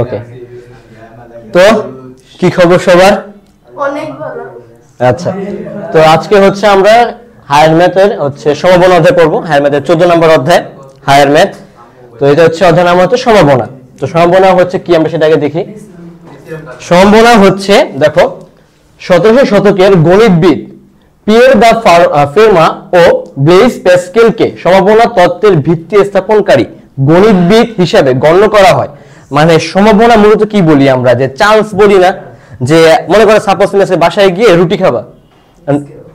ওকে, তো কি খবর সবার? অনেক ভালো। আচ্ছা, তো আজকে হচ্ছে আমরা হায়ার ম্যাথের হচ্ছে সম্ভাবনা অধ্যায় পড়বো। হায়ার ম্যাথের 14 নম্বর অধ্যায় হায়ার ম্যাথ। তো এটা হচ্ছে অধ্যায় নাম হচ্ছে সম্ভাবনা। তো সম্ভাবনা হচ্ছে কি আমরা সেটাকে দেখি। সম্ভাবনা হচ্ছে, দেখো 1700 শতকের গণিতবিদ পিয়ের দা ফেরমা ও ব্লেইজ প্যাস্কেলকে সম্ভাবনা তত্ত্বের ভিত্তি স্থাপনকারী গণিতবিদ হিসাবে গণ্য করা হয়। মানে সম্ভাবনা মূলত কি বলি আমরা, যে চান্স বলি না, যে মনে করো সাপোজ তুমি বাসায় গিয়ে রুটি খাবা,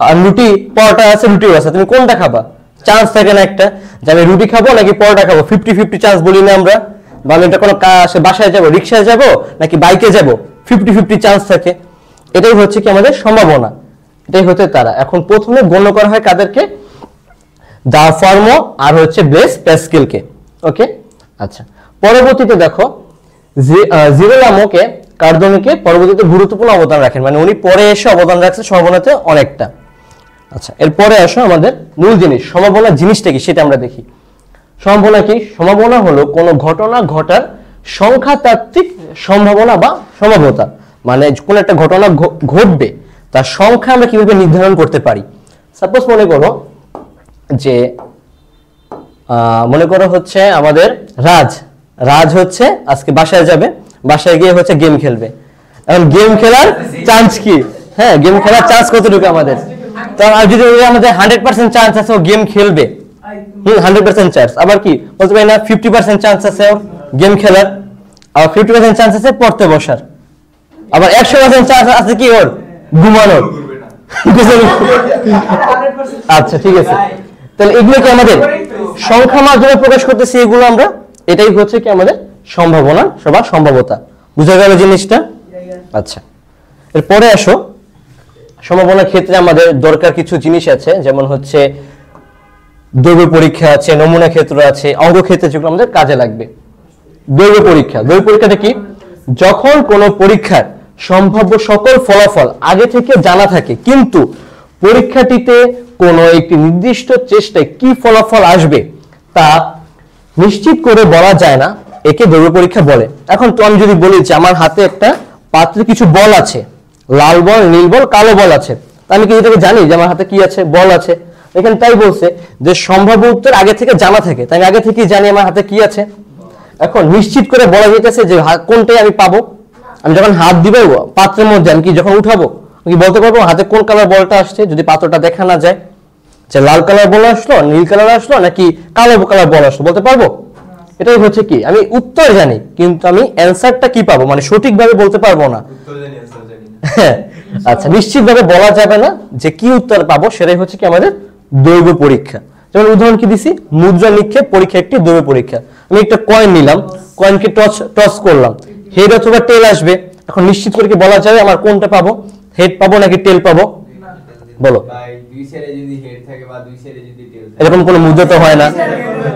আর রুটি পরোটা আছে, রুটিও আছে, তুমি কোনটা খাবা? চান্স থাকে না একটা, যে আমি রুটি খাবো নাকি পরোটা খাবো, 50-50 চান্স বলি না আমরা। বা আমি এটা কোনো বাসায় যাবো, রিক্সায় যাবো নাকি বাইকে যাবো, 50-50 চান্স থাকে। এটাই হচ্ছে কি আমাদের সম্ভাবনা, এটাই হচ্ছে তারা। এখন প্রথমে গণ্য করা হয় কাদেরকে? দা ফর্মো আর হচ্ছে ব্লেস প্যাস্কেলকে। ওকে, আচ্ছা। পরবর্তীতে দেখো জিরোলামোকে কার্দনিকে পরবর্তীতে গুরুত্বপূর্ণ অবদান রাখেন, মানে উনি পরে এসে অবদান রাখছে সম্ভাবনাতে অনেকটা। আচ্ছা, এরপরে আসো আমাদের মূল জিনিস, সম্ভাবনা জিনিসটা কি সেটা আমরা দেখি। সম্ভাবনা কি? সম্ভাবনা হলো কোনো ঘটনা ঘটার সংখ্যাতাত্ত্বিক সম্ভাবনা বা সম্ভাব্যতা। মানে কোন একটা ঘটনা ঘটবে তার সংখ্যা আমরা কিভাবে নির্ধারণ করতে পারি। সাপোজ মনে করো যে হচ্ছে আমাদের রাজ হচ্ছে আজকে বাসায় যাবে, বাসায় গিয়ে হচ্ছে গেম খেলবে। এখন গেম খেলার চান্স কি? হ্যাঁ, গেম খেলার চান্স কতটুকু আমাদের? তো যদি আমাদের 100% চান্স আছে ও গেম খেলবে, 100% চান্স। আবার কি বলতে পারি না, 50% চান্স আছে ওর গেম খেলার, আবার 50% চান্স আছে পড়তে বসার, আবার 100% চান্স আছে কি ওর ঘুমানোর। আচ্ছা, ঠিক আছে। তাহলে এগুলো কি আমাদের সংখ্যা মাধ্যমে প্রকাশ করতেছি, এগুলো আমরা, এটাই হচ্ছে কি আমাদের সম্ভাবনা বা সম্ভাব্যতা। বুঝা গেল জিনিসটা? আচ্ছা, এরপরে আসো সম্ভাবনার ক্ষেত্রে আমাদের দরকার কিছু জিনিস আছে, যেমন হচ্ছে দৈর্ঘ্য পরীক্ষা আছে, নমুনা ক্ষেত্র আছে, অঙ্ক ক্ষেত্রে, যেগুলো আমাদের কাজে লাগবে। দৈর্ঘ্য পরীক্ষাটা কি? যখন কোনো পরীক্ষার সম্ভাব্য সকল ফলাফল আগে থেকে জানা থাকে, কিন্তু পরীক্ষাটিতে কোনো একটি নির্দিষ্ট চেষ্টায় কি ফলাফল আসবে তা নিশ্চিত করে বলা যায় না, একে দৈর্ঘ্য পরীক্ষা বলে। এখন তো আমি যদি বলি যে আমার হাতে একটা পাত্রে কিছু বল আছে, লাল বল, নীল বল, কালো বল আছে, আমি কি এটাকে জানি যে আমার হাতে কি আছে? বল আছে। এখানে তাই বলছে যে সম্ভাব্য উত্তর আগে থেকে জানা থাকে, তাই আমি আগে থেকেই জানি আমার হাতে কি আছে। এখন নিশ্চিত করে বলা যেতেছে যে কোনটাই আমি পাবো? আমি যখন হাত দিব পাত্রের মধ্যে, আমি কি যখন উঠাবো কি বলতে পারবো হাতে কোন কালার বলটা আসছে, যদি পাত্রটা দেখা না যায় যে লাল কালার বল আসলো, নীল কালার আসলো নাকি কালো কালার বল আসলো, বলতে পারবো? এটাই হচ্ছে কি, আমি উত্তর জানি কিন্তু আমি অ্যান্সারটা কি পাবো মানে সঠিকভাবে বলতে পারবো না। আচ্ছা, নিশ্চিতভাবে বলা যাবে না যে কি উত্তর পাবো, সেটাই হচ্ছে কি আমাদের দৈর্ঘ্য পরীক্ষা। যেমন উদাহরণ কি দিছি, মুদ্রা নিক্ষেপ পরীক্ষা একটি দৈর্ঘ্য পরীক্ষা। আমি একটা কয়েন নিলাম, কয়েনকে টস করলাম, হেড অথবা টেল আসবে। এখন নিশ্চিত করে কি বলা যাবে আমার কোনটা পাবো, হেড পাবো নাকি টেল পাবো? বলো। এরকম কোনো মুদ্রা তো হয় না,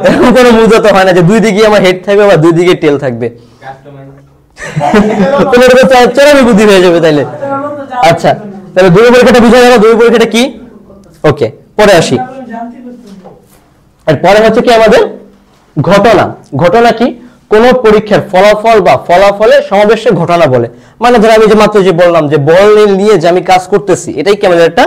এরকম কোনো মুদ্রা তো হয় না যে দুই দিকে আমার হেড থাকবে বা দুই দিকে টেল থাকবে। চরম বুদ্ধি হয়ে যাবে তাইলে। আচ্ছা, তাহলে দৈর্ঘ্য পরীক্ষাটা বুঝা গেল, দৈর্ঘ্য পরীক্ষাটা কি। ওকে, পরে আসি। এরপরে হচ্ছে কি আমাদের ঘটনা কি? কোন পরীক্ষার ফলাফল বা ফলাফলের সমাবেশের ঘটনা বলে। মানে ধর আমি যে মাত্র যে বললাম যে বল নিয়ে যে আমি কাজ করতেছি, এটাই কি আমাদের একটা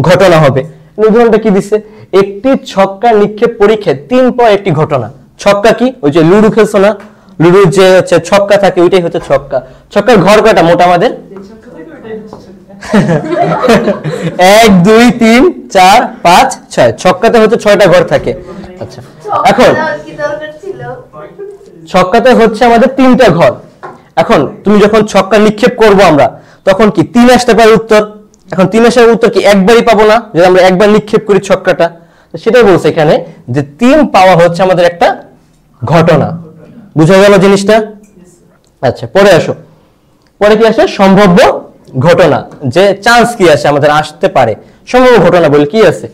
ঘটনা হবে। উদাহরণটা কি দিচ্ছে, একটি ছক্কা নিক্ষেপ পরীক্ষায় 3 পর একটি ঘটনা। ছক্কা কি? ওই যে লুডো খেলছো না, লুডোর যে হচ্ছে ছক্কা থাকে, ওইটাই হচ্ছে ছক্কা। ছক্কার ঘর কয়টা মোট আমাদের? 1 2 3 4 5 6। ছক্কাতে হচ্ছে 6টা ঘর থাকে। আচ্ছা, এখন ছক্কাতে হচ্ছে আমাদের 3টা ঘর। এখন তুমি যখন ছক্কা নিক্ষেপ করবো আমরা, তখন কি 3 আসতে পারে উত্তর। এখন 3 আসার উত্তর কি একবারই পাবো না, যদি আমরা একবার নিক্ষেপ করি ছক্কাটা। সেটাই বলছে এখানে যে 3 পাওয়া হচ্ছে আমাদের একটা ঘটনা। বুঝা গেল জিনিসটা? আচ্ছা, পরে আসো। পরে কি আসে? সম্ভাব্য ঘটনা, যে চান্স কি আছে আমাদের আসতে পারে। সম্ভাব্য ঘটনা বলে কি আছে,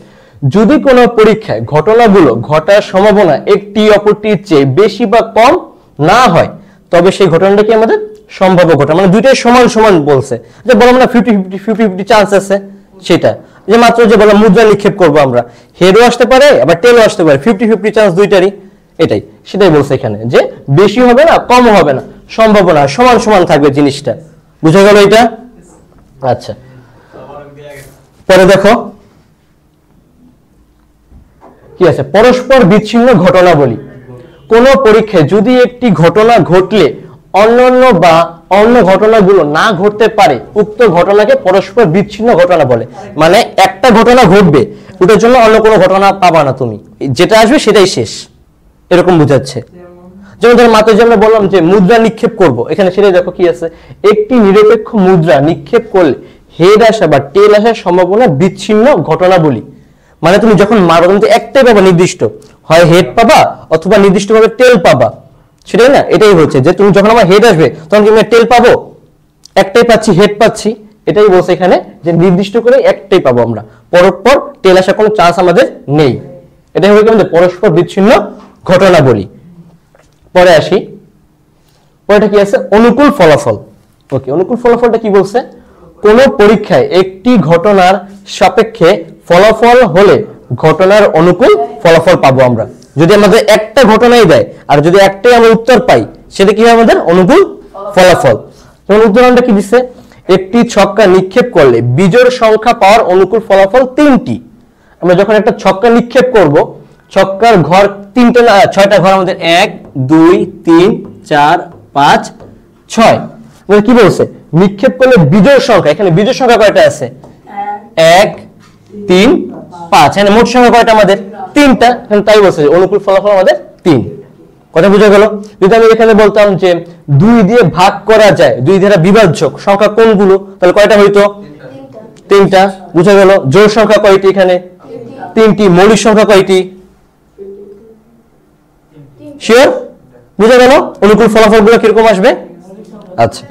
যদি কোনো পরীক্ষায় ঘটনাগুলো ঘটার সম্ভাবনা একটি অপরটির চেয়ে বেশি বা কম না হয়, তবে সেই ঘটনাটা কি আমাদের সম্ভাব্য ঘটনা। মানে দুইটাই সমান সমান বলছে, যে বললাম না 50-50 চান্স আছে, সেটা যে মাত্র যে বললাম মুদ্রা নিক্ষেপ করবো আমরা, হেডও আসতে পারে আবার টেলও আসতে পারে, 50-50 চান্স দুইটারই। এটাই, সেটাই বলছে এখানে যে বেশি হবে না কম হবে না, সম্ভাবনা সমান সমান থাকবে জিনিসটা। বুঝা গেল এটা? আচ্ছা, পরে দেখো কি আছে, পরস্পর বিচ্ছিন্ন ঘটনা বলি। কোন পরীক্ষায় যদি একটি ঘটনা ঘটলে অন্যান্য বা অন্য ঘটনাগুলো না ঘটতে পারে, উক্ত ঘটনাকে পরস্পর বিচ্ছিন্ন ঘটনা বলে। মানে একটা ঘটনা ঘটবে, ওটার জন্য অন্য কোনো ঘটনা পাবা না তুমি, যেটা আসবে সেটাই শেষ, এরকম বুঝাচ্ছে। যেমন ধর মাত্র যে আমরা বললাম যে মুদ্রা নিক্ষেপ করব, এখানে সেটাই দেখো কি আছে, একটি নিরপেক্ষ মুদ্রা নিক্ষেপ করলে হেড আসা বা টেল আসার সম্ভাবনা বিচ্ছিন্ন ঘটনা বলি। মানে তুমি যখন মারো তুমি তো একটাই পাবা নির্দিষ্ট, হয় হেড পাবা অথবা নির্দিষ্টভাবে টেল পাবা, সেটাই না? এটাই হচ্ছে যে তুমি যখন আমার হেড আসবে তখন তুমি টেল পাবো, একটাই পাচ্ছি, হেড পাচ্ছি, এটাই বলছে এখানে যে নির্দিষ্ট করে একটাই পাবো আমরা, পরস্পর টেল আসার কোনো চান্স আমাদের নেই। এটাই হলো আমাদের পরস্পর বিচ্ছিন্ন ঘটনা বলি। পরে আসি, পরেটা কি আছে, অনুকূল ফলাফল। ওকে, অনুকূল ফলাফলটা কি বলছে, কোন পরীক্ষায় একটি ঘটনার সাপেক্ষে ফলাফল হলে ঘটনার অনুকূল ফলাফল পাবো আমরা। যদি আমাদের একটা ঘটনাই দেয় আর যদি একটাই আমরা উত্তর পাই, সেটা কি আমাদের অনুকূল ফলাফল। যেমন উদাহরণটা কি দিচ্ছে, একটি ছক্কা নিক্ষেপ করলে বিজোড় সংখ্যা পাওয়ার অনুকূল ফলাফল 3টি। আমরা যখন একটা ছক্কা নিক্ষেপ করব, ছক্কার ঘর 3টা না 6টা ঘর আমাদের 1 2 3 4 5 6। মানে কি বলছে, নিক্ষেপ করলে বিজোড় সংখ্যা, এখানে বিজোড় সংখ্যা কয়টা আছে, 1 3 5, এখানে মোট সংখ্যা কয়টা আমাদের 3টা, তাই বলছে অনুকূল ফলাফল আমাদের 3। কথা বুঝা গেল? যদি আমি এখানে বলতাম যে 2 দিয়ে ভাগ করা যায়, 2 দ্বারা বিভাজ্য সংখ্যা কোনগুলো, তাহলে কয়টা হইতো, 3টা। বুঝা গেল? জোড় সংখ্যা কয়টি, এখানে 3টি। মৌলিক সংখ্যা কয়টি, শিওর? বুঝা গেল অনুকূল ফলাফলগুলো কিরকম আসবে? আচ্ছা,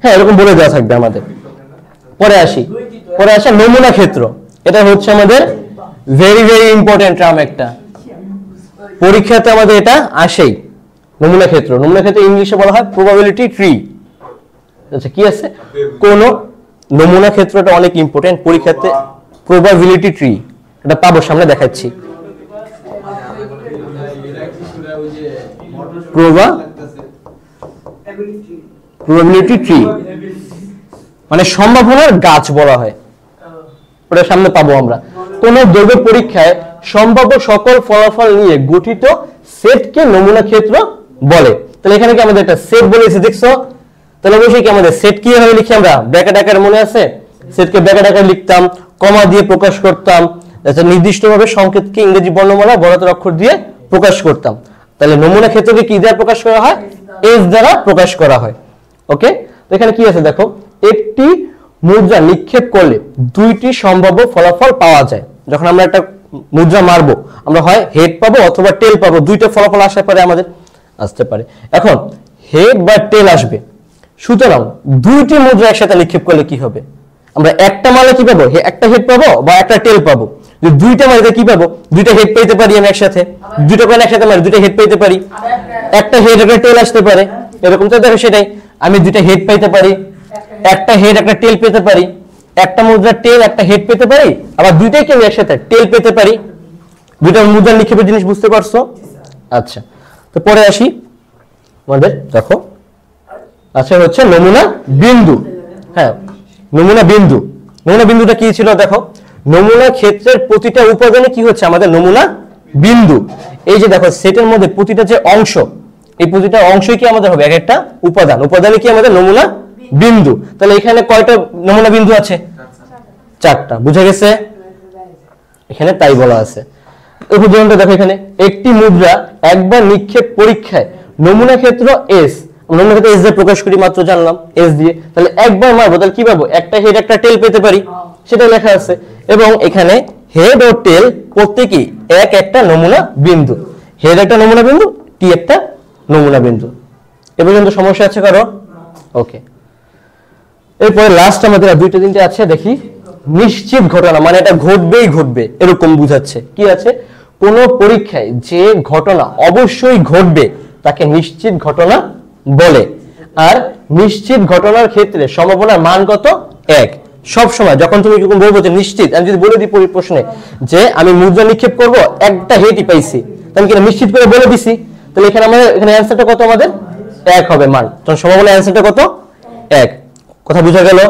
হ্যাঁ এরকম বলে দেওয়া থাকবে আমাদের। পরে আসি, পরে আসে নমুনা ক্ষেত্র। এটা হচ্ছে আমাদের ভেরি ভেরি ইম্পর্টেন্ট টার্ম একটা, পরীক্ষাতে আমাদের এটা আসেই। নমুনা ক্ষেত্র, নমুনা ক্ষেত্র ইংলিশে বলা হয় প্রবাবিলিটি ট্রি। আচ্ছা, কি আছে, কোন নমুনা ক্ষেত্রটা অনেক ইম্পর্টেন্ট পরীক্ষাতে, প্রবাবিলিটি ট্রি। এটা পাবো, সামনে দেখাচ্ছি। প্রবাবিলিটি ট্রি মানে সম্ভাবনার গাছ বলা হয়, ওটা সামনে পাবো আমরা। কোন দৈব পরীক্ষায় সম্ভাব্য সকল ফলাফল নিয়ে গঠিত সেটকে নমুনা ক্ষেত্র বলে। তাহলে এখানে কি আমাদের একটা সেট বলেছি, দেখছো? তাহলে অবশ্যই কি আমাদের সেট কি ভাবে লিখি আমরা, ব্র্যাকেট আকারে, মনে আছে? সেটকে ব্র্যাকেট আকারে লিখতাম, কমা দিয়ে প্রকাশ করতাম, নির্দিষ্টভাবে সংকেতকে ইংরেজি বর্ণমালা বড়হাতের অক্ষর দিয়ে প্রকাশ করতাম। তাহলে নমুনা ক্ষেত্রকে কি দ্বারা প্রকাশ করা হয়, এস দ্বারা প্রকাশ করা হয়। ওকে, তো এখানে কি আছে দেখো, একটি মুদ্রা নিক্ষেপ করলে 2টি সম্ভাব্য ফলাফল পাওয়া যায়। যখন আমরা একটা মুদ্রা মারবো, আমরা হয় হেড পাবো অথবা টেল পাবো, 2টা ফলাফল আসতে পারে আমাদের, আসতে পারে। এখন হেড বা টেল আসবে, সুতরাং 2টি মুদ্রা একসাথে নিক্ষেপ করলে কি হবে, আমরা একটা মারলে কি পাবো, একটা হেড পাবো বা একটা টেল পাবো। যদি 2টা মারলে কি পাবো, 2টা হেড পেতে পারি আমি একসাথে, 2টা কয়েন একসাথে মারি 2টা হেড পেতে পারি, একটা হেড একটা টেল আসতে পারে, এরকম তো দেখো। সেটাই আমি 2টা হেড পেতে পারি, একটা হেড একটা টেল পেতে পারি, একটা মুদ্রা টেল একটা হেড পেতে পারি, আবার 2টাই কি আমি একসাথে টেল পেতে পারি। 2টা মুদ্রা নিক্ষেপের জিনিস বুঝতে পারছো? আচ্ছা, তো পরে আসি আমাদের, দেখো আচ্ছা হচ্ছে নমুনা বিন্দু। হ্যাঁ, নমুনা বিন্দু, নমুনা বিন্দুটা কি ছিল দেখো, নমুনা ক্ষেত্রের প্রতিটা উপাদানে কি হচ্ছে আমাদের নমুনা বিন্দু। এই যে দেখো সেটের মধ্যে প্রতিটা যে অংশ, এই প্রতিটা অংশই কি আমাদের হবে এক একটা উপাদান, উপাদানে কি আমাদের নমুনা বিন্দু। তাহলে এখানে কয়টা নমুনা বিন্দু আছে, 4টা। বুঝা গেছে? এখানে তাই বলা আছে। উদাহরণটা দেখো, এখানে একটি মুদ্রা একবার নিক্ষেপ পরীক্ষায় নমুনা ক্ষেত্র এস, নমুনা ক্ষেত্র এস দিয়ে প্রকাশ করি, মাত্র জানলাম এস দিয়ে। তাহলে একবার মারবো, তাহলে কি পাবো, একটা হেড একটা টেল পেতে পারি, সেটা লেখা আছে। এবং এখানে হেড ও টেল প্রত্যেকই একটা নমুনা বিন্দু, হেড একটা নমুনা বিন্দু, টি একটা নমুনা বিন্দু। এ পর্যন্ত সমস্যা আছে কারো? ওকে, এরপরে লাস্ট আমাদের 2টা 3টে আছে, দেখি। নিশ্চিত ঘটনা মানে এটা ঘটবেই ঘটবে এরকম বুঝাচ্ছে। কি আছে, কোন পরীক্ষায় যে ঘটনা অবশ্যই ঘটবে তাকে নিশ্চিত ঘটনা বলে। আর নিশ্চিত ঘটনার ক্ষেত্রে সম্ভাবনার মান কত, 1। সব সময় যখন তুমি বলবো যে নিশ্চিত, আমি যদি বলে দিই প্রশ্নে যে আমি মুদ্রা নিক্ষেপ করব, একটা হেডই পাইছি, আমি কি নিশ্চিত করে বলে দিছি, তাহলে এখানে আমাদের এখানে অ্যানসারটা কত আমাদের 1 হবে মান। তখন সম্ভাবনা অ্যানসারটা কত 1। কথা বুঝা গেল?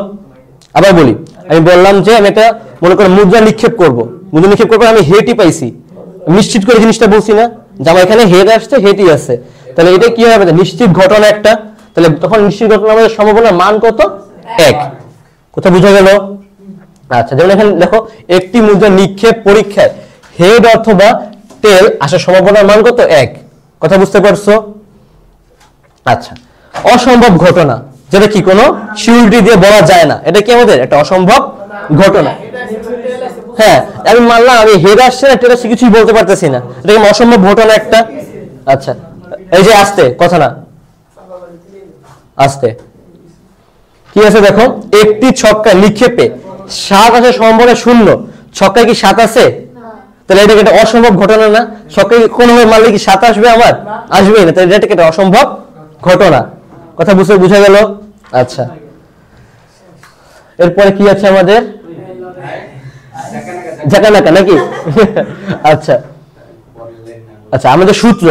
আবার বলি, আমি বললাম যে আমি এটা মনে করে মুদ্রা নিক্ষেপ করব, মুদ্রা নিক্ষেপ করব, আমি হেডই পাইছি, নিশ্চিত করে জিনিসটা বলছি না যে আমার এখানে হেড আসছে, হেডই আছে, তাহলে এটা কি হবে নিশ্চিত ঘটনা একটা, তাহলে তখন নিশ্চিত ঘটনা আমাদের সম্ভাবনার মান কত 1। কথা বুঝা গেল? আচ্ছা, যেমন এখানে দেখো একটি মুদ্রা নিক্ষেপ পরীক্ষায় হেড অথবা টেল আসার সম্ভাবনার মান কত 1। কথা বুঝতে পারছো? আচ্ছা, অসম্ভব ঘটনা যেটা কি কোনো সিউরিটি দিয়ে বলা যায় না, এটা কি আমাদের একটা অসম্ভব ঘটনা। হ্যাঁ, আমি মানলাম আমি হেড আসছে না টেল আসছে কিছুই বলতে পারতেছি না, এটা কি অসম্ভব ঘটনা একটা। আচ্ছা, এই যে আসতে কথা না আসতে কি আছে দেখো, একটি ছক্কা নিক্ষেপে 7 আসার সম্ভাবনা 0, ছক্কায় কি 7 আছে? তাহলে এটা একটা অসম্ভব ঘটনা না? ছক্কায় কোনোভাবে মারলে কি 7 আসবে? আমার আসবেই না, তাহলে এটা একটা অসম্ভব ঘটনা। কথা বুঝা গেল? আচ্ছা, এরপরে কি আছে আমাদের জাকানাকা নাকি? আচ্ছা আচ্ছা, আমাদের সূত্র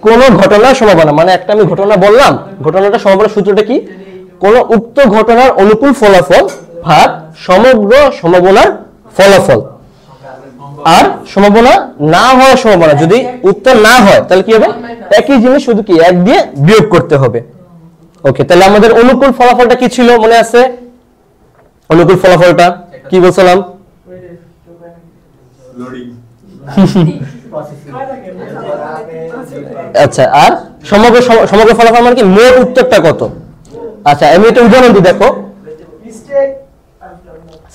কোন ঘটনার সম্ভাবনা, মানে একটা আমি ঘটনা বললাম, ঘটনাটা সম্ভাবনার সূত্রটা কি? কোন উক্ত ঘটনার অনুকূল ফলাফল ভাগ সমগ্র সম্ভাবনার ফলাফল। আর সম্ভাবনা না হওয়ার সম্ভাবনা যদি উত্তর না হয় তাহলে কি হবে? একই জিনিস শুধু কি 1 দিয়ে বিয়োগ করতে হবে। ওকে, তাহলে আমাদের অনুকূল ফলাফলটা কি ছিল মনে আছে? অনুকূল ফলাফলটা কি বলছিলাম? আচ্ছা, আর সমগ্র ফলাফল মানে কি মোট উত্তরটা কত? আচ্ছা, আমি একটা উদাহরণ দিই, দেখো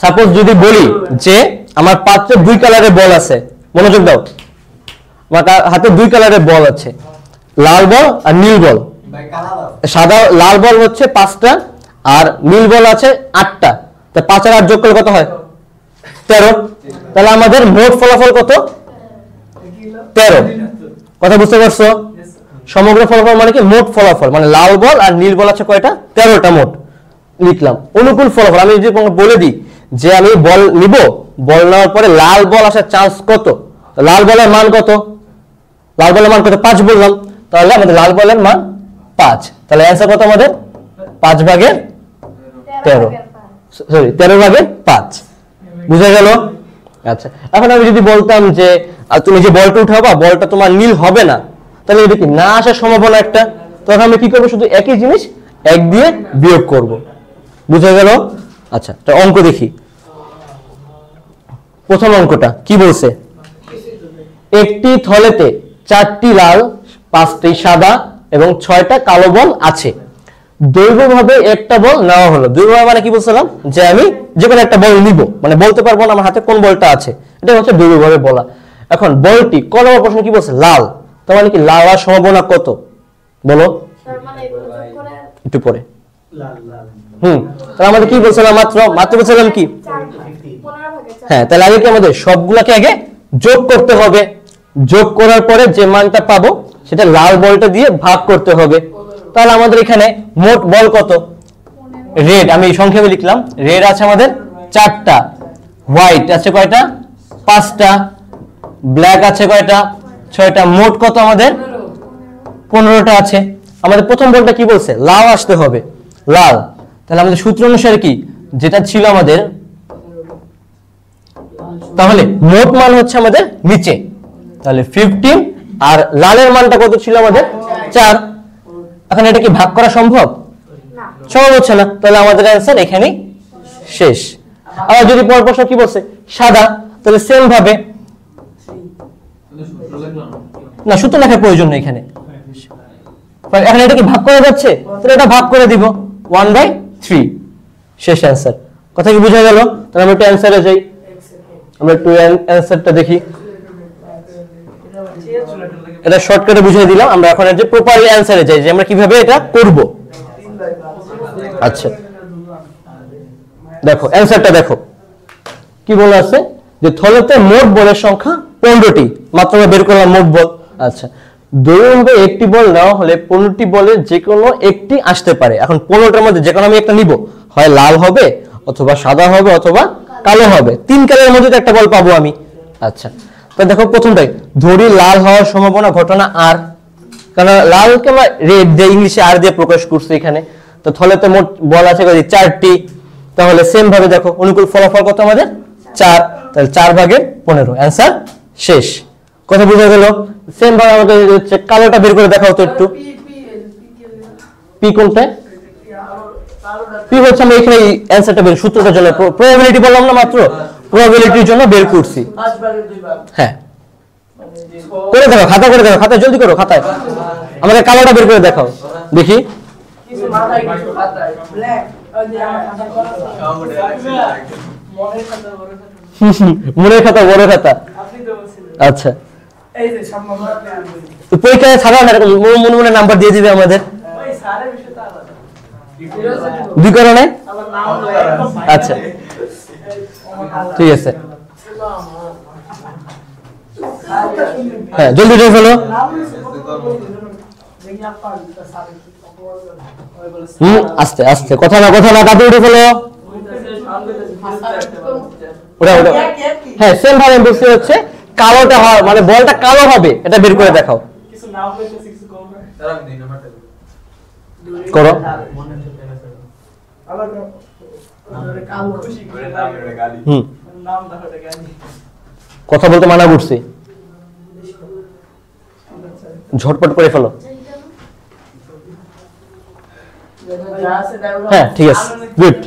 সাপোজ যদি বলি যে আমার পাত্রে 2 কালারের বল আছে, মনোযোগ দাও, আমার হাতে 2 কালারের বল আছে, লাল বল আর নীল বল। সাদা লাল বল হচ্ছে 5টা আর নীল বল আছে 8টা, তা 5 আর 8 যোগ করলে কত হয়? 13। তাহলে আমাদের মোট ফলাফল কত? 13। কথা বুঝতে পারছো? সমগ্র ফলাফল মানে কি মোট ফলাফল, মানে লাল বল আর নীল বল আছে কয়টা? 13টা মোট লিখলাম। অনুকূল ফলাফল আমি যদি বলে দিই যে আমি বল নিব, বল নেওয়ার পরে লাল বল আসার চান্স কত, লাল বলের মান কত? লাল বলের মান কত? 5 বললাম, তাহলে আমাদের লাল বলের মান 5। তাহলে অ্যানসার কত আমাদের? 5 ভাগের 13, সরি 13 ভাগের 5। বুঝা গেল? আচ্ছা, এখন আমি যদি বলতাম যে তুমি যে বলটা উঠাবা, বলটা তোমার নীল হবে না, তাহলে এটা কি না আসার সম্ভাবনা একটা, তখন আমরা কি করবো? শুধু একই জিনিস 1 দিয়ে বিয়োগ করব। বুঝা গেল? আচ্ছা, তো অঙ্ক দেখি। প্রথম অঙ্কটা কি বলছে? একটি থলেতে 4টি লাল, 5টি সাদা এবং 6টা কালো বল আছে। দৈর্ঘ্যভাবে একটা বল নেওয়া হলো। দৈর্ঘ্য মানে কি বলছিলাম? যে আমি যে কোনো একটা বল নিব, মানে বলতে পারবো না আমার হাতে কোন বলটা আছে, এটা হচ্ছে দৈর্ঘ্যভাবে বলা। এখন বলটি ক নম্বর প্রশ্ন কি বলছে? লাল। তার মানে কি লাল হওয়ার সম্ভাবনা কত বলো? একটু পরে তাহলে আমাদের কি বলছিলাম? মাত্র বলছিলাম কি? হ্যাঁ, তাহলে আগে কি আমাদের সবগুলাকে আগে যোগ করতে হবে, যোগ করার পরে যে মানটা পাবো সেটা লাল বলটা দিয়ে ভাগ করতে হবে। তাহলে আমাদের এখানে মোট বল কত? রেড, আমি সংক্ষেপে লিখলাম, রেড আছে আমাদের 4টা, হোয়াইট আছে কয়টা? 5টা, ব্ল্যাক আছে কয়টা? 6টা, মোট কত আমাদের? 15টা আছে। আমাদের প্রথম বলটা কি বলছে? লাল আসতে হবে, লাল। তাহলে আমাদের সূত্র অনুসারে কি যেটা ছিল আমাদের, তাহলে মোট মান হচ্ছে আমাদের নিচে, তাহলে 15 আর লালের মানটা কত ছিল আমাদের? 4। এখন এটা কি ভাগ করা সম্ভব? সম্ভব হচ্ছে না, তাহলে আমাদের অ্যানসার এখানেই শেষ। আবার যদি পরের প্রশ্ন কি বলছে? সাদা, তাহলে সেম ভাবে না, সূত্র লেখার প্রয়োজন নেই এখানে। এখন এটা কি ভাগ করা যাচ্ছে? তাহলে এটা ভাগ করে দিব 1/3, শেষ অ্যানসার। কথা কি বুঝা গেল? তাহলে আমরা একটু অ্যানসারে যাই, আমরা একটু অ্যানসারটা দেখি। এটা শর্টকাটে বুঝিয়ে দিলাম, আমরা এখন যে প্রপারলি অ্যানসারে যাই যে আমরা কিভাবে এটা করব। আচ্ছা, দেখো অ্যানসারটা দেখো কি বলা আছে, যে থলেতে মোট বলের সংখ্যা 15টি, মাত্র আমরা বের করলাম মোট বল। আচ্ছা, দৈর্ঘ্যভাবে একটি বল নেওয়া হলে 15টি বলের যে কোনো একটি আসতে পারে। এখন 15টার মধ্যে যে কোনো আমি একটা নিব, হয় লাল হবে অথবা সাদা হবে অথবা কালো হবে, 3 কালারের মধ্যে একটা বল পাবো আমি। আচ্ছা, তো দেখো প্রথমটাই ধরি লাল হওয়ার সম্ভাবনা ঘটনা আর, কারণ লালকে আমরা রেড দিয়ে ইংলিশে আর দিয়ে প্রকাশ করছি এখানে। তো থলেতে মোট বল আছে 4টি, তাহলে সেম ভাবে দেখো অনুকূল ফলাফল কত আমাদের 4, তাহলে 4/15 অ্যান্সার শেষ। কথা বুঝা গেল? সেম ভাবে আমাদের হচ্ছে কালোটা বের করে দেখাও তো একটু। পি কোনটা? পি হচ্ছে আমরা এখানে অ্যানসারটা বের সূত্রটার জন্য প্রবাবিলিটি বললাম না মাত্র, প্রবাবিলিটির জন্য বের করছি। হ্যাঁ করে দেখো, খাতা করে দেখো, খাতায় জলদি করো, খাতায় আমাকে কালোটা বের করে দেখাও দেখি। মনের খাতা বড় খাতা, আচ্ছা পরীক্ষায় ছাড়া না মনে মনে নাম্বার দিয়ে দিবে আমাদের দুই কারণে। আচ্ছা ঠিক আছে, হ্যাঁ জলদি জলদি ফেলো। আস্তে আস্তে, কথা না কাতে উঠে ফেলো। হ্যাঁ সেম ভাবে বলতে হচ্ছে কালোটা হয় মানে বলটা কালো হবে, এটা বের করে দেখাও। করো কথা বলতে মানা করছি, ঝটপট করে ফেলো। হ্যাঁ ঠিক আছে, গুড।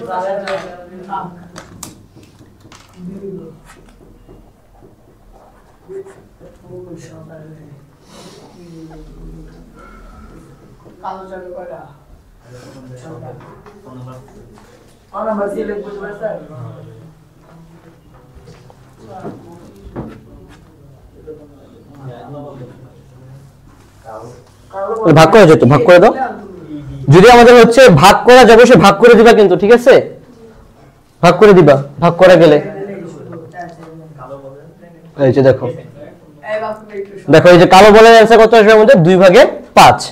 ভাগ করে যেত, ভাগ করে দাও। যদি আমাদের হচ্ছে ভাগ করা যাবে সে ভাগ করে দিবা কিন্তু, ঠিক আছে ভাগ করে দিবা, ভাগ করা গেলে। এই যে দেখো দেখো এই যে কালো বলের অ্যানসার কত আসবে আমাদের 2/5।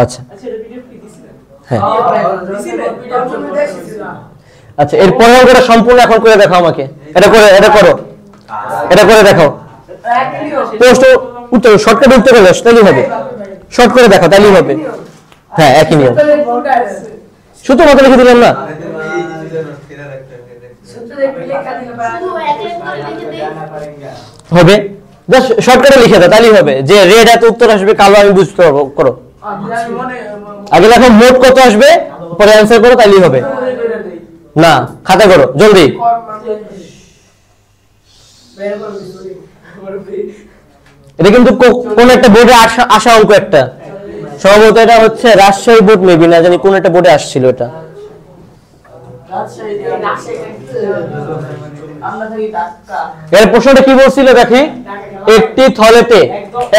আচ্ছা হ্যাঁ আচ্ছা, এর পরেরটা সম্পূর্ণ এখন করে দেখাও আমাকে। এটা করে দেখাও। পোস্ট উত্তর শর্টকাট উত্তর করলে তাহলেই হবে, শর্ট করে দেখাও তাহলেই হবে। হ্যাঁ একই নিয়ম, শুধু মতো লিখে দিলাম না, হবে জাস্ট শর্টকাটে লিখে দাও তাহলেই হবে। যে রেড এত উত্তর আসবে, কালো আমি বুঝতে পারবো। করো আগে দেখো মোট কত আসবে, পরে অ্যানসার করো তাহলেই হবে। না খাতা করো জলদি। এটা কিন্তু কোন একটা বোর্ডে আসা অঙ্ক, একটা সম্ভবত এটা হচ্ছে রাজশাহী বোর্ড, মেবি না জানি কোন একটা বোর্ডে আসছিল এটা। এর প্রশ্নটা কি বলছিল দেখি, একটি থলেতে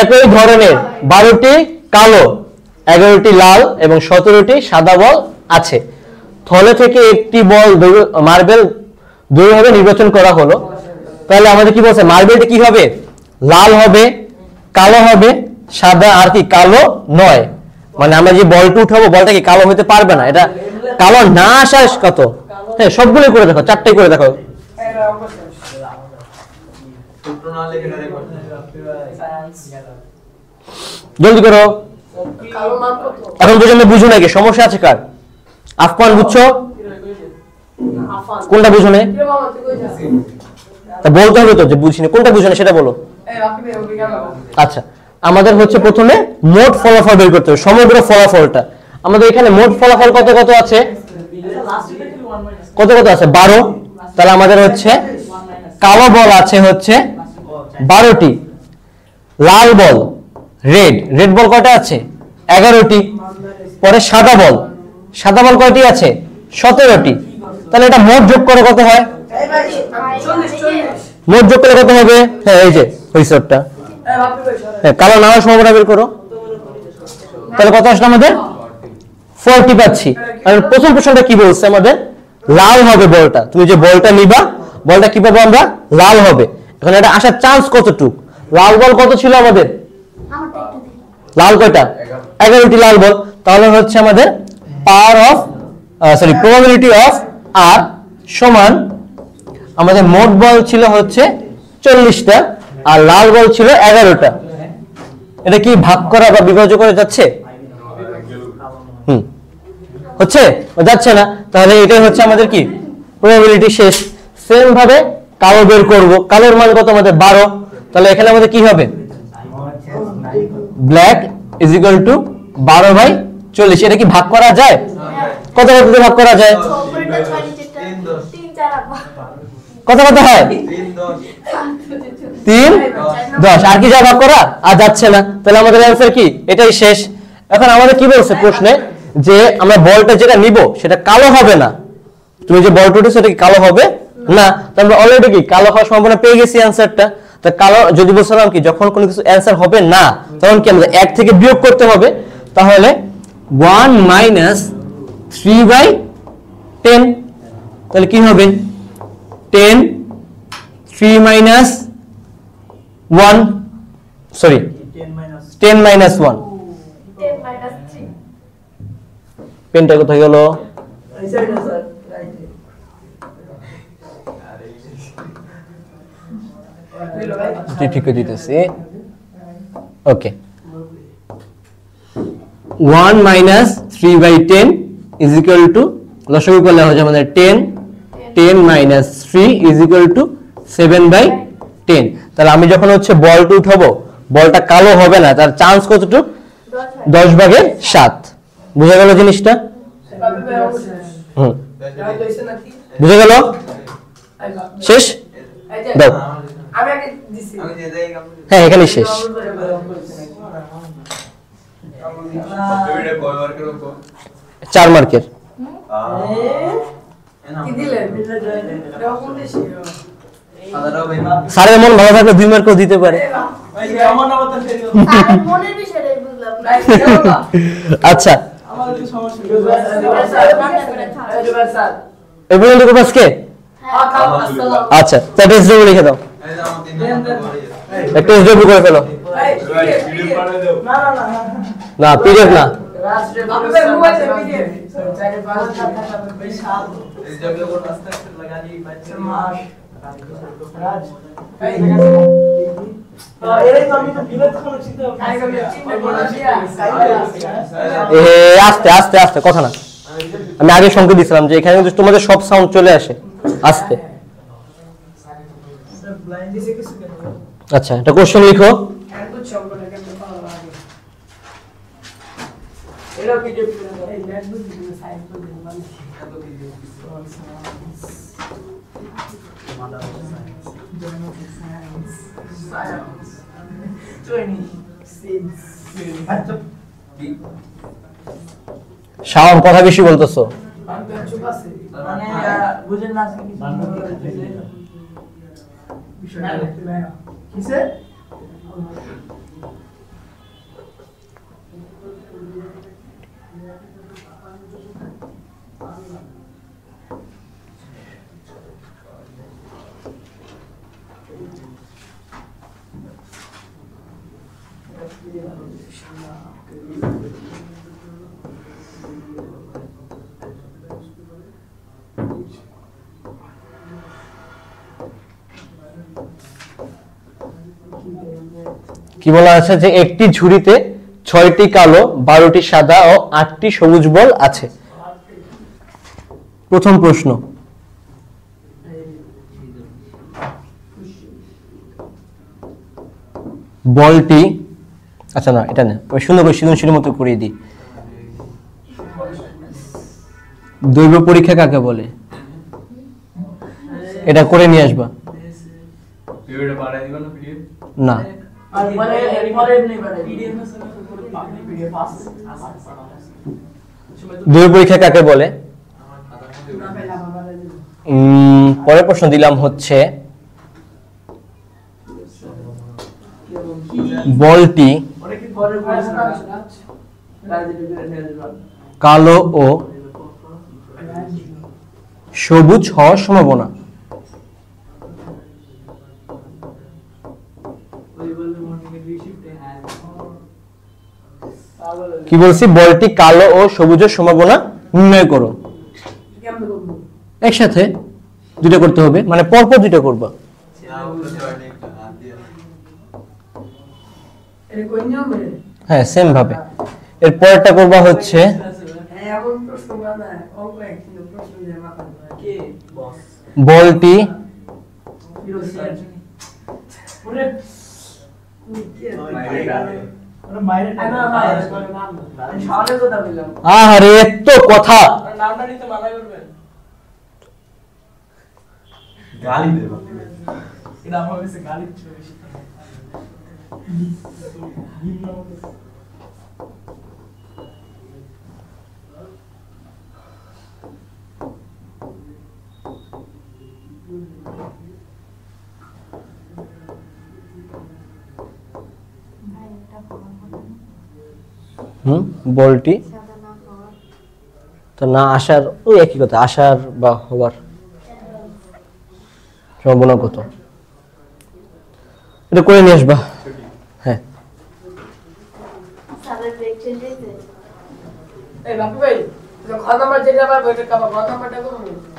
একই ধরনের 12টি কালো, 11টি লাল এবং 17টি সাদা বল আছে। থলে থেকে একটি বল মার্বেল দুইভাবে নির্বাচন করা হলো। তাহলে আমাদের কি বলছে, মার্বেলটা কি হবে, লাল হবে, কালো হবে, সাদা আর কি কালো নয়। মানে আমরা যে বলটা উঠাবো বলটা কি কালো হতে পারবে না, এটা কালো না আসা কত। হ্যাঁ সবগুলো করে দেখো, 4টাই করে দেখো। জলদি করো, এখন পর্যন্ত বুঝো নাকি, সমস্যা আছে কার? আফমান বুঝছো? কোনটা বুঝো না? তা বলতে হবে তো যে বুঝিনি, কোনটা বুঝো না সেটা বলো। আচ্ছা আমাদের হচ্ছে প্রথমে মোট ফলাফল বের করতে হবে, সমগ্র ফলাফলটা। আমাদের এখানে মোট ফলাফল কত কত আছে, কত কত আছে 12। তাহলে আমাদের হচ্ছে কালো বল আছে হচ্ছে 12টি, লাল বল রেড বল কয়টা আছে 11টি, পরে সাদা বল কয়টি আছে 17টি। তাহলে এটা মোট যোগ করে কত হয়, মোট যোগ করে কত হবে, হ্যাঁ এই যে হিসাবটা। হ্যাঁ কালো না হওয়ার সম্ভাবনা বের করো, তাহলে কত আসলে আমাদের 40 পাচ্ছি। আর প্রথম প্রশ্নটা কি বলছে আমাদের, লাল হবে বলটা, তুমি যে বলটা নিবা বলটা কি পাবো আমরা, লাল হবে। এখন এটা আসার চান্স কতটুক, লাল বল কত ছিল আমাদের, লাল কয়টা 11টি লাল বল, তাহলে হচ্ছে আমাদের পাওয়ার অফ প্রবাবিলিটি অফ আর সমান আমাদের মোট বল ছিল হচ্ছে 40টা আর লাল বল ছিল 11টা। এটা কি ভাগ করা বা বিভাজ্য করে যাচ্ছে? হচ্ছে যাচ্ছে না, তাহলে এটাই হচ্ছে আমাদের কি প্রবাবিলিটি শেষ। সেম ভাবে কালো বের করব, কালোর মান কত আমাদের 12, তাহলে এখানে আমাদের কি হবে ব্ল্যাক ইজ ইকুয়াল টু 12/40। এটা কি ভাগ করা যায়? কত কত ভাগ করা যায়? কত কত হয় 3 10। আর কি যা ভাগ করা আর যাচ্ছে না, তাহলে আমাদের অ্যানসার কি এটাই শেষ। এখন আমাদের কি বলছে প্রশ্নে যে আমরা বলটা যেটা নিব সেটা কালো হবে না, তুমি যে বলটা উঠেছো সেটা কি কালো হবে না, তো আমরা অলরেডি কি কালো হওয়ার সম্ভাবনা পেয়ে গেছি অ্যানসারটা। তো কালো যদি বলছিলাম কি যখন কোনো কিছু অ্যানসার হবে না তখন কি আমাদের 1 থেকে বিয়োগ করতে হবে, তাহলে 1 - 3/10, তাহলে কি হবে 10 3 - 1 সরি 10 - 1। পেনটা কোথায় গেল? ঠিক করে দিতেছি। ওকে 1 - 3/10 ইজ ইকুয়াল টু লসাগু করলে হচ্ছে আমাদের 10 10 - 3 ইজ ইকুয়াল টু 7/10। তাহলে আমি যখন হচ্ছে বলটা উঠাবো বলটা কালো হবে না, তার চান্স কতটুকু 10/7। বুঝা গেল জিনিসটা? বুঝা গেল? শেষ দাও। হ্যাঁ এখানে শেষ। 4 মার্কের। স্যারের মন ভালো থাকলে 2 মার্কও দিতে পারে। আচ্ছা আচ্ছা টেস্ট ডব্লিউ লিখে দাও, টেস্ট ডব্লিউ করে ফেলো। না পিডিএফ না, আস্তে আস্তে আস্তে কথা না, আমি আগে সংকেত দিয়েছিলাম যে এখানে কিন্তু তোমাদের সব সাউন্ড চলে আসে আস্তে। আচ্ছা এটা কোশ্চেন লিখো। শাওন কথা বেশি বলতেছো। কি বলা আছে যে একটি ঝুড়িতে 6টি কালো 12টি সাদা ও 8টি সবুজ বল আছে। প্রথম প্রশ্ন, বলটি আচ্ছা না এটা না, সুন্দর করে সৃজনশীলের মতো করিয়ে দিই। দৈব পরীক্ষা কাকে বলে এটা করে নিয়ে আসবা। না দৈব পরীক্ষা কাকে বলে? পরের প্রশ্ন দিলাম হচ্ছে বলটি কালো ও সবুজ হওয়ার সম্ভাবনা। কি বলছি, বলটি কালো ও সবুজের সম্ভাবনা নির্ণয় করো। একসাথে দুটো করতে হবে, মানে পরপর দুটো করবা। হ্যাঁ সেম ভাবে। এর পরেরটা করবা হচ্ছে বলটি আরে এত কথা গালি দেব এটা আমার কাছে গালি ছিল বেশি বলটি তো না আসার ওই একই কথা, আসার বা হবার সম্ভাবনা কত, এটা করে নিয়ে আসবা। হ্যাঁ এই বাপু ভাই, খাওয়া নাম্বার যেটা পাবো এটা খাবো, খাওয়া নাম্বারটা করবো।